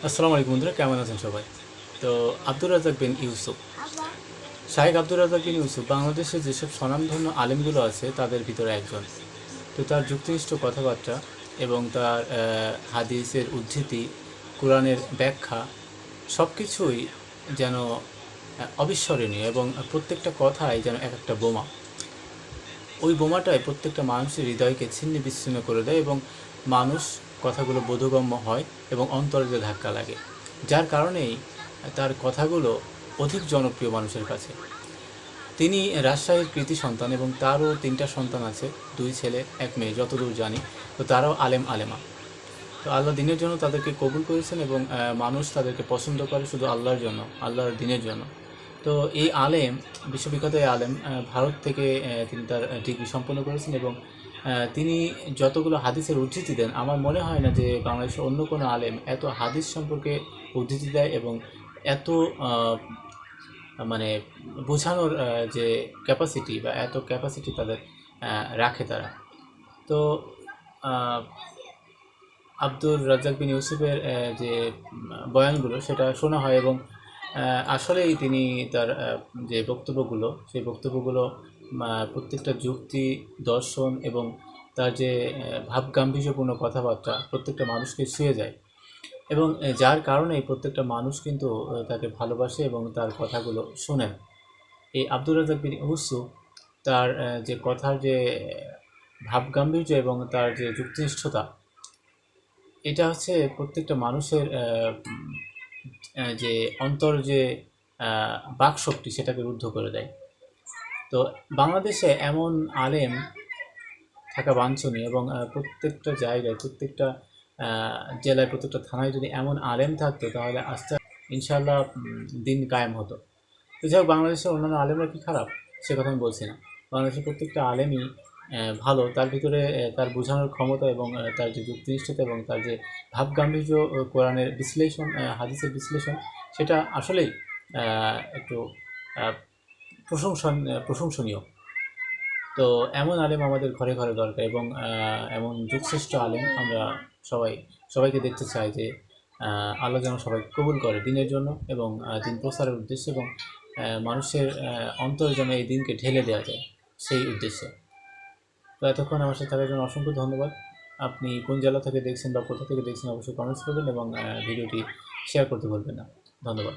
আসসালামু আলাইকুম বন্ধুরা, কেমন আছেন সবাই? তো আব্দুর রাজ্জাক বিন ইউসুফ, শাহেখ আব্দুর রাজ্জাক বিন ইউসুফ বাংলাদেশে যেসব স্বনামধন্য আলেমগুলো আছে তাদের ভিতরে একজন। তো তার যুক্তিনিষ্ঠ কথাবার্তা এবং তার হাদিসের উদ্ধৃতি, কোরআনের ব্যাখ্যা সব কিছুই যেন অবিস্মরণীয় এবং প্রত্যেকটা কথাই যেন এক একটা বোমা। ওই বোমাটাই প্রত্যেকটা মানুষের হৃদয়কে ছিন্ন বিচ্ছিন্ন করে দেয় এবং মানুষ কথাগুলো বোধগম্য হয় এবং অন্তরে যে ধাক্কা লাগে, যার কারণেই তার কথাগুলো অধিক জনপ্রিয় মানুষের কাছে। তিনি রাজশাহীর কৃতি সন্তান এবং তারও 3টা সন্তান আছে, 2 ছেলে 1 মেয়ে যতদূর জানি। তো তারাও আলেম আলেমা। তো আল্লাহ দিনের জন্য তাদেরকে কবুল করেছেন এবং মানুষ তাদেরকে পছন্দ করে শুধু আল্লাহর জন্য, আল্লাহর দিনের জন্য। তো এই আলেম, বিশ্ববিখ্যাত এই আলেম, ভারত থেকে তিনি তার ডিগ্রি সম্পন্ন করেছেন এবং তিনি যতগুলো হাদিসের উদ্ধৃতি দেন, আমার মনে হয় না যে বাংলাদেশের অন্য কোনো আলেম এত হাদিস সম্পর্কে উদ্ধৃতি দেয় এবং এত মানে বোঝানোর যে ক্যাপাসিটি বা এত ক্যাপাসিটি তাদের রাখে তারা। তো আহ, আব্দুর রাজ্জাক বিন ইউসুফের যে বয়ানগুলো সেটা শোনা হয় এবং আসলেই তিনি তার যে বক্তব্যগুলো, সেই বক্তব্যগুলো প্রত্যেকটা যুক্তি, দর্শন এবং তার যে ভাবগাম্ভীর্যপূর্ণ কথাবার্তা প্রত্যেকটা মানুষকে ছুঁয়ে যায় এবং যার কারণেই প্রত্যেকটা মানুষ কিন্তু তাকে ভালোবাসে এবং তার কথাগুলো শোনেন। এই আব্দুর রাজ্জাক বিন ইউসুফ তার যে কথার যে ভাবগাম্ভীর্য এবং তার যে যুক্তিনিষ্ঠতা, এটা হচ্ছে প্রত্যেকটা মানুষের যে অন্তর যে বাকশক্তি সেটাকে রুদ্ধ করে দেয়। তো বাংলাদেশে এমন আলেম থাকা বাঞ্ছনীয় এবং প্রত্যেকটা জায়গায়, প্রত্যেকটা জেলায়, প্রত্যেকটা থানায় যদি এমন আলেম থাকতো তাহলে আস্তে ইনশাআল্লাহ দিন কায়েম হতো। তো যাই হোক, বাংলাদেশের অন্যান্য আলেমরা কি খারাপ সে কথা আমি বলছি না। বাংলাদেশের প্রত্যেকটা আলেমই ভালো, তার ভিতরে তার বোঝানোর ক্ষমতা এবং তার যে যুক্তিনিষ্ঠতা এবং তার যে ভাবগাম্ভীর্য, কোরআনের বিশ্লেষণ, হাদিসের বিশ্লেষণ, সেটা আসলেই একটু আহ, প্রশংসনীয়। তো এমন আলেম আমাদের ঘরে ঘরে দরকার এবং এমন যুগশ্রেষ্ঠ আলেম আমরা সবাই সবাইকে দেখতে চাই যে আল্লাহ যেন সবাই কবুল করে দিনের জন্য এবং দিন প্রচারের উদ্দেশ্যে এবং মানুষের অন্তরে যেন এই দিনকে ঢেলে দেওয়া যায় সেই উদ্দেশ্যে। তো এতক্ষণ আমার সাথে থাকার জন্য অসংখ্য ধন্যবাদ। আপনি কোন জেলা থেকে দেখছেন বা কোথা থেকে দেখছেন অবশ্যই কমেন্টস করবেন এবং ভিডিওটি শেয়ার করতে ভুলবেন না। ধন্যবাদ।